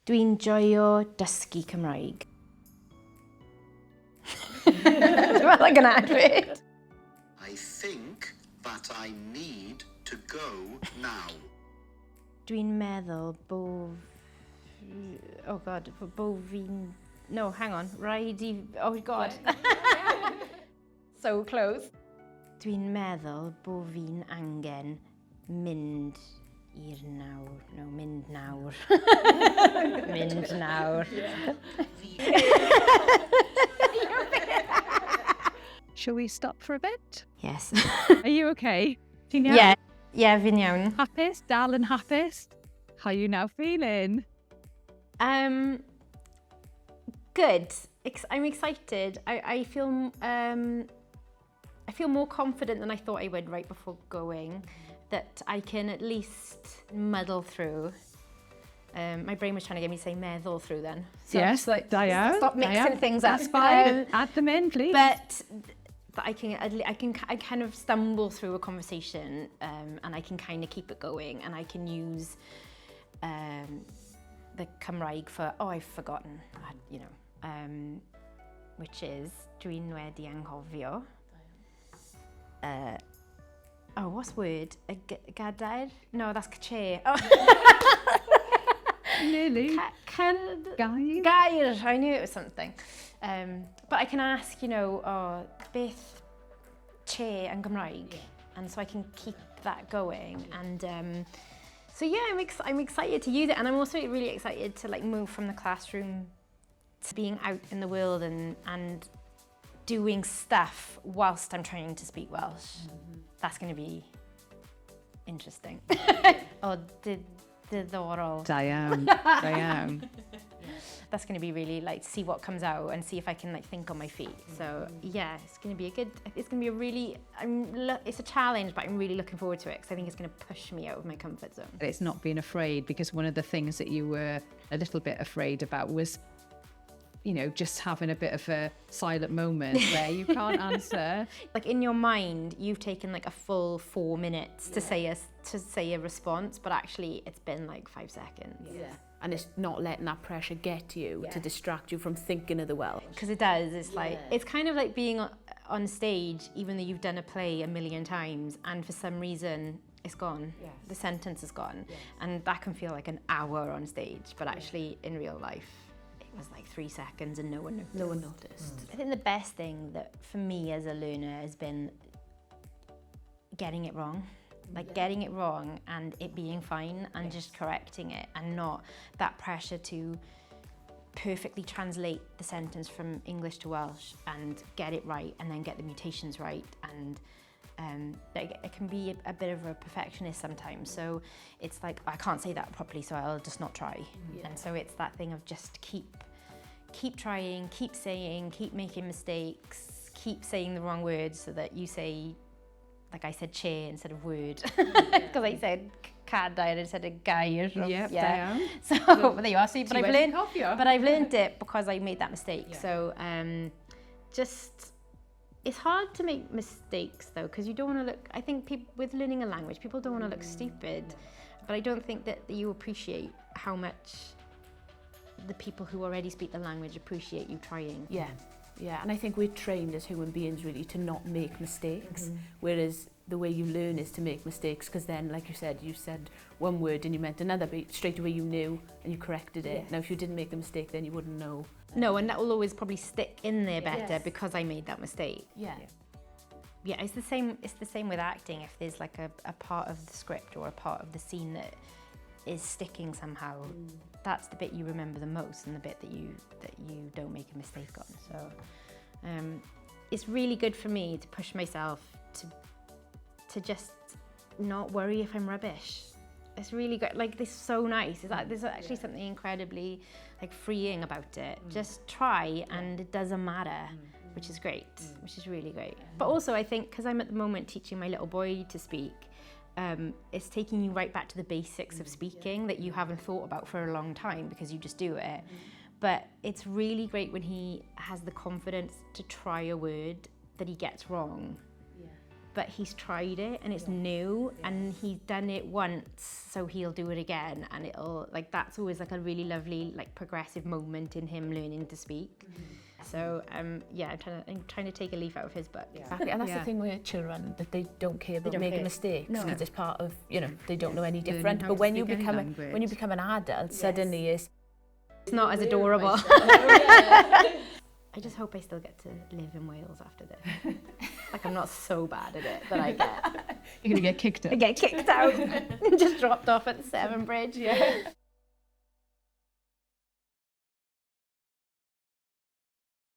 Dwi'n joio dysgu Cymraeg. Dwi'n meddwl like an advert. I think that I need to go now. Dwi'n meddwl bo fi'n... No, hang on. Rhaid I... Oh, God. So close. Dwi'n meddwl bo fi'n angen mynd i'r nawr. No, mynd nawr. Mynd nawr. Shall we stop for a bit? Yes. Are you okay? Ti'n iawn? Yeah. Yeah, fi'n iawn. Hapus? Dal yn hapus? How are you now feeling? Good. I'm excited. I feel more confident than I thought I would right before going. That I can at least muddle through. My brain was trying to get me to say meddwl through then. So Yes, like, Diane. stop mixing things up. That's fine. Add them in, please. But I kind of stumble through a conversation and I can kind of keep it going and I can use the Cymraeg for, I've forgotten, you know, which is dwi'n wedi anghofio. What's word? Gyda'r? No, that's chair. Nearly. Gair. I knew it was something. But I can ask, you know, beth, chair and Gymraeg. And so I can keep that going. And so yeah, I'm excited to use it. And I'm also really excited to like move from the classroom to being out in the world and doing stuff whilst I'm trying to speak Welsh. Mm-hmm. That's going to be interesting. Diddorol. Diane. That's going to be really like see what comes out and see if I can like think on my feet. So yeah, it's going to be it's going to be a really, it's a challenge, but I'm really looking forward to it because I think it's going to push me out of my comfort zone. It's not being afraid, because one of the things that you were a little bit afraid about was, you know, just having a bit of a silent moment where you can't answer. Like in your mind, you've taken like a full 4 minutes to say a response, but actually it's been like 5 seconds. Yeah. And it's not letting that pressure get to you to distract you from thinking of the Welsh. Because it does. It's like it's kind of like being on stage, even though you've done a play a million times, and for some reason it's gone. Yes. The sentence is gone, and that can feel like an hour on stage, but actually in real life, was like 3 seconds and no one noticed. I think the best thing that for me as a learner has been getting it wrong. Like getting it wrong and it being fine and just correcting it, and not that pressure to perfectly translate the sentence from English to Welsh and get it right and then get the mutations right. And it can be a bit of a perfectionist sometimes, so it's like I can't say that properly, so I'll just not try. And so it's that thing of just keep trying, keep saying, keep making mistakes, keep saying the wrong words so that you say, like I said chair instead of word, because I said gyda'r instead of gair. Yeah. So but there you are. But I've learned it because I made that mistake. Yeah. So it's hard to make mistakes though, because you don't want to look. I think with learning a language, people don't want to look stupid, but I don't think that you appreciate how much the people who already speak the language appreciate you trying. Yeah, and I think we're trained as human beings really to not make mistakes, whereas the way you learn is to make mistakes, because then, like you said one word and you meant another, but straight away you knew and you corrected it. Yes. Now, if you didn't make the mistake, then you wouldn't know. No, and that will always probably stick in there better because I made that mistake. Yeah, it's the same with acting. If there's like a part of the script or a part of the scene that is sticking somehow, that's the bit you remember the most and the bit that you don't make a mistake on. So it's really good for me to push myself to just not worry if I'm rubbish. It's really good. Like, this is so nice. There's actually something incredibly like freeing about it. Just try and it doesn't matter, which is great, which is really great. But also I think because I'm at the moment teaching my little boy to speak, it's taking you right back to the basics of speaking that you haven't thought about for a long time because you just do it. But it's really great when he has the confidence to try a word that he gets wrong, but he's tried it and it's new and he's done it once, so he'll do it again, and it'll, like, that's always like a really lovely, like, progressive moment in him learning to speak. So yeah, I'm trying to take a leaf out of his book. Exactly. And that's the thing with children, that they don't care about making mistakes, because it's part of, you know, they don't know any different. But when you become an adult, suddenly it's not as adorable. I just hope I still get to live in Wales after this. Like, I'm not so bad at it that I get. You're going to get kicked out. I get kicked out. Just dropped off at the Severn Bridge.